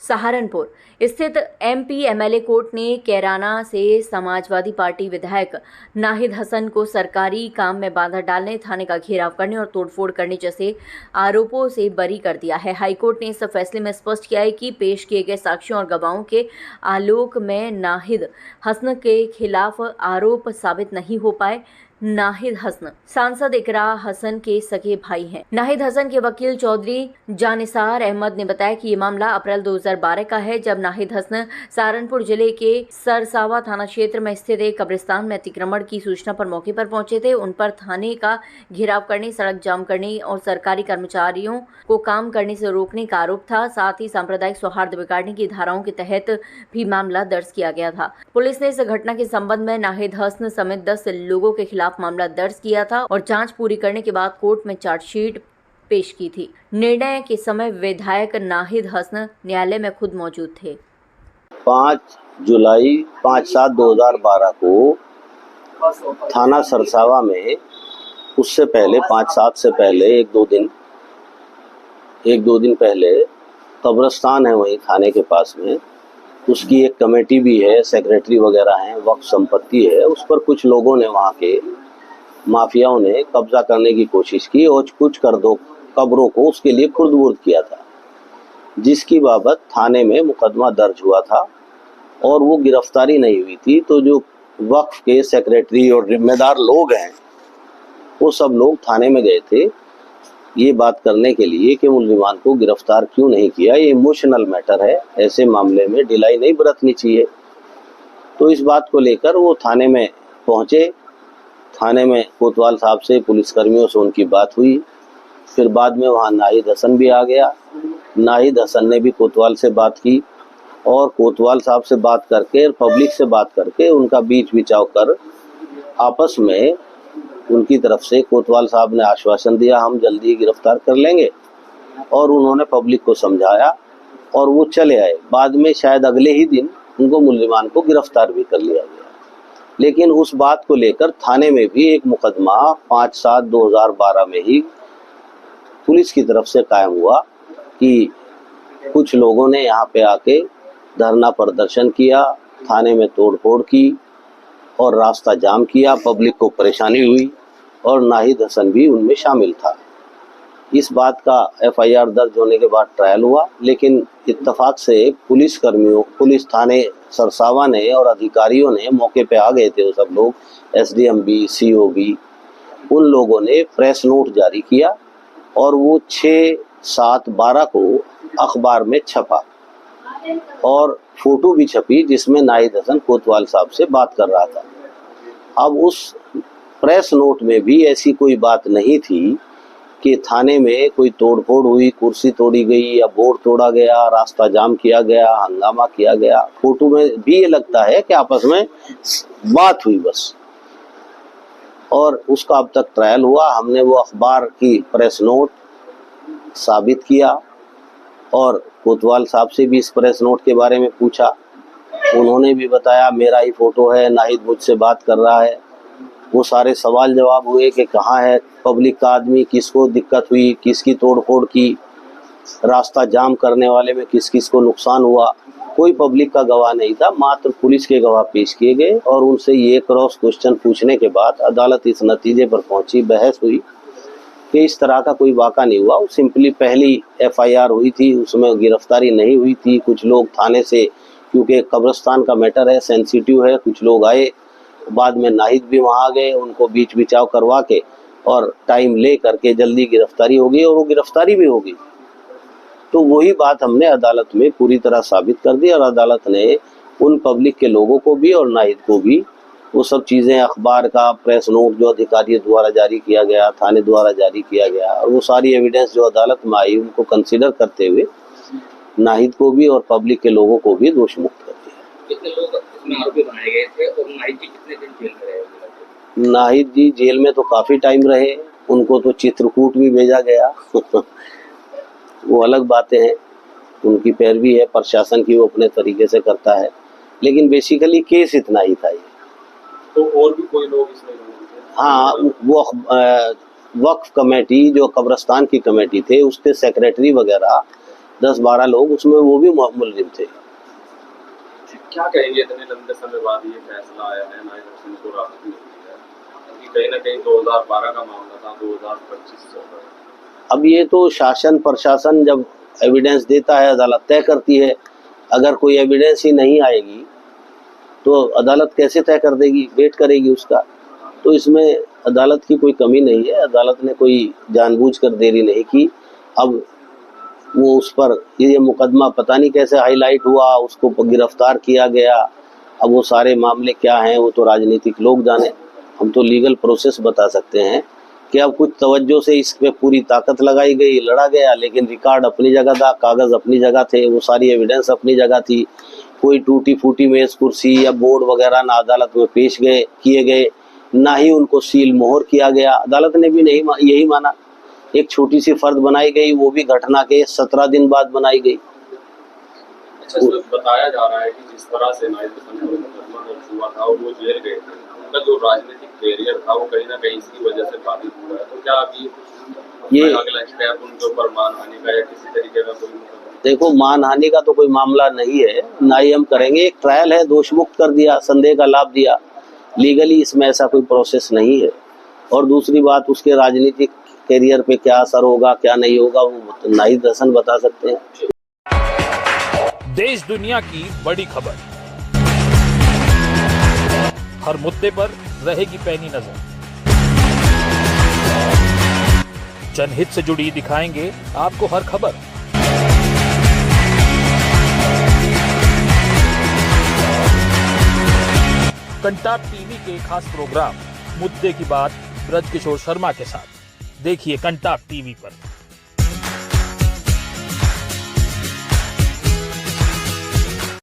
सहारनपुर स्थित MP MLA court ने कैराना से समाजवादी पार्टी विधायक नाहिद हसन को सरकारी काम में बाधा डालने, थाने का घेराव करने और तोड़फोड़ करने जैसे आरोपों से बरी कर दिया है। हाईकोर्ट ने इस फैसले में स्पष्ट किया है कि पेश किए गए साक्ष्यों और गवाहों के आलोक में नाहिद हसन के खिलाफ आरोप साबित नहीं हो पाए। नाहिद हसन सांसद इकरा हसन के सगे भाई हैं। नाहिद हसन के वकील चौधरी जानिसार अहमद ने बताया कि ये मामला अप्रैल 2012 का है, जब नाहिद हसन सहारनपुर जिले के सरसावा थाना क्षेत्र में स्थित एक कब्रिस्तान में अतिक्रमण की सूचना पर मौके पर पहुंचे थे। उन पर थाने का घेराव करने, सड़क जाम करने और सरकारी कर्मचारियों को काम करने से रोकने का आरोप था। साथ ही सांप्रदायिक सौहार्द बिगाड़ने की धाराओं के तहत भी मामला दर्ज किया गया था। पुलिस ने इस घटना के संबंध में नाहिद हसन समेत 10 लोगों के खिलाफ मामला दर्ज किया था और जांच पूरी करने के बाद कोर्ट में चार्जशीट पेश की थी। निर्णय के समय विधायक नाहिद हसन न्यायालय में खुद मौजूद थे। 5 जुलाई 5/7/2012 को थाना सरसावा में, उससे पहले 5-7 से पहले एक दो दिन पहले कब्रिस्तान है वहीं थाने के पास में, उसकी एक कमेटी भी है, सेक्रेटरी वगैरह हैं, वक्फ संपत्ति है, उस पर कुछ लोगों ने, वहाँ के माफियाओं ने कब्जा करने की कोशिश की और कुछ कब्रों को उसके लिए खुर्द-बुर्द किया था, जिसकी बाबत थाने में मुकदमा दर्ज हुआ था और वो गिरफ्तारी नहीं हुई थी। तो जो वक्फ के सेक्रेटरी और जिम्मेदार लोग हैं, वो सब लोग थाने में गए थे ये बात करने के लिए कि मुल्जिमान को गिरफ्तार क्यों नहीं किया। ये इमोशनल मैटर है, ऐसे मामले में ढिलाई नहीं बरतनी चाहिए। तो इस बात को लेकर वो थाने में पहुंचे। थाने में कोतवाल साहब से, पुलिसकर्मियों से उनकी बात हुई। फिर बाद में वहाँ नाहिद हसन भी आ गया। नाहिद हसन ने भी कोतवाल से बात की और कोतवाल साहब से बात करके, पब्लिक से बात करके, उनका बीच बिचाव कर आपस में उनकी तरफ से कोतवाल साहब ने आश्वासन दिया हम जल्दी गिरफ्तार कर लेंगे, और उन्होंने पब्लिक को समझाया और वो चले आए। बाद में शायद अगले ही दिन उनको मुल्जिमान को गिरफ्तार भी कर लिया गया। लेकिन उस बात को लेकर थाने में भी एक मुकदमा 5/7/2012 में ही पुलिस की तरफ से कायम हुआ कि कुछ लोगों ने यहाँ पे आके धरना प्रदर्शन किया, थाने में तोड़फोड़ की और रास्ता जाम किया, पब्लिक को परेशानी हुई और नाहिद हसन भी उनमें शामिल था। इस बात का एफआईआर दर्ज होने के बाद ट्रायल हुआ, लेकिन इत्तेफाक से पुलिस थाने सरसावा ने और अधिकारियों ने मौके पे आ गए थे, वो सब लोग, एसडीएम भी, सीओ भी, उन लोगों ने प्रेस नोट जारी किया और वो 6/7/12 को अखबार में छपा और फोटो भी छपी जिसमें नाहिद हसन कोतवाल साहब से बात कर रहा था। अब उस प्रेस नोट में भी ऐसी कोई बात नहीं थी कि थाने में कोई तोड़फोड़ हुई, कुर्सी तोड़ी गई या बोर्ड तोड़ा गया, रास्ता जाम किया गया, हंगामा किया गया। फोटो में भी ये लगता है कि आपस में बात हुई बस, और उसका अब तक ट्रायल हुआ। हमने वो अखबार की प्रेस नोट साबित किया और कोतवाल साहब से भी इस प्रेस नोट के बारे में पूछा। उन्होंने भी बताया मेरा ही फोटो है, नाहिद मुझसे बात कर रहा है। वो सारे सवाल जवाब हुए कि कहाँ है पब्लिक का आदमी, किसको दिक्कत हुई, किसकी तोड़फोड़ की, रास्ता जाम करने वाले में किस किस को नुकसान हुआ। कोई पब्लिक का गवाह नहीं था, मात्र पुलिस के गवाह पेश किए गए और उनसे ये क्रॉस क्वेश्चन पूछने के बाद अदालत इस नतीजे पर पहुंची, बहस हुई कि इस तरह का कोई वाक़ा नहीं हुआ। सिंपली पहली एफआईआर हुई थी, उसमें गिरफ्तारी नहीं हुई थी। कुछ लोग थाने से, क्योंकि कब्रिस्तान का मैटर है, सेंसिटिव है, कुछ लोग आए, बाद में नाहिद भी वहाँ गए, उनको बीच बिचाव करवा के और टाइम ले करके जल्दी गिरफ्तारी हो गई और वो गिरफ्तारी भी हो गई। तो वही बात हमने अदालत में पूरी तरह साबित कर दी और अदालत ने उन पब्लिक के लोगों को भी और नाहिद को भी वो सब चीज़ें, अखबार का प्रेस नोट जो अधिकारियों द्वारा जारी किया गया, थाने द्वारा जारी किया गया, और वो सारी एविडेंस जो अदालत में आई, उनको कंसिडर करते हुए नाहिद को भी और पब्लिक के लोगों को भी दोष मुक्त कर दिया। कितने लोग इसमें आरोपी बनाए गए थे और नाहिद जी कितने दिन जेल में रहे? नाहिद जी जेल में तो काफ़ी टाइम रहे, उनको तो चित्रकूट भी भेजा गया वो अलग बातें हैं, उनकी पैरवी है प्रशासन की, वो अपने तरीके से करता है, लेकिन बेसिकली केस इतना ही था ये। तो और भी कोई लोग इसमें? हाँ, वो वक्फ कमेटी जो कब्रिस्तान की कमेटी थे, उसके सेक्रेटरी वगैरह 10-12 लोग उसमें वो भी मुलजिम थे। क्या कहेंगे इतने लंबे समय बाद ये फैसला आया है नाहिद हसन को राहत मिलती है, क्योंकि कहीं ना कहीं 2012 का मामला था, 2025 चल रहा है। अब ये तो शासन प्रशासन जब एविडेंस देता है अदालत तय करती है। अगर कोई एविडेंस ही नहीं आएगी तो अदालत कैसे तय कर देगी, वेट करेगी उसका। तो इसमें अदालत की कोई कमी नहीं है, अदालत ने कोई जानबूझकर देरी नहीं की। अब वो उस पर ये मुकदमा पता नहीं कैसे हाईलाइट हुआ, उसको गिरफ्तार किया गया। अब वो सारे मामले क्या हैं वो तो राजनीतिक लोग जाने, हम तो लीगल प्रोसेस बता सकते हैं कि अब कुछ तवज्जो से इस पे पूरी ताकत लगाई गई, लड़ा गया, लेकिन रिकॉर्ड अपनी जगह था, कागज़ अपनी जगह थे, वो सारी एविडेंस अपनी जगह थी। कोई टूटी फूटी मेज कुर्सी या बोर्ड वगैरह ना अदालत में पेश किए गए, ना ही उनको सील मोहर किया गया। अदालत ने भी नहीं यही माना। एक छोटी सी फर्द बनाई गई, वो भी घटना के 17 दिन बाद बनाई गई। अच्छा, इसमें बताया जा रहा है कि जिस तरह से नाहिद हसन पर मुकदमा दर्ज हुआ था और वो जेल गए थे, उनका जो राजनीतिक कैरियर था वो कहीं ना कहीं इसकी वजह से बाधित हुआ है। तो क्या अभी ये अगला स्टेप उनके ऊपर मानहानि का या किसी तरीके का कोई देखो, मानहानि का तो कोई मामला नहीं है, ना ही हम करेंगे। एक ट्रायल है, दोष मुक्त कर दिया, संदेह का लाभ दिया, लीगली इसमें ऐसा कोई प्रोसेस नहीं है। और दूसरी बात, उसके राजनीतिक कैरियर पे क्या असर होगा क्या नहीं होगा वो नाहिद हसन बता सकते हैं। देश दुनिया की बड़ी खबर, हर मुद्दे पर रहेगी पैनी नजर। जनहित से जुड़ी दिखाएंगे आपको हर खबर। कंटाप टीवी के खास प्रोग्राम मुद्दे की बात ब्रजकिशोर शर्मा के साथ देखिए कंटाप टीवी पर।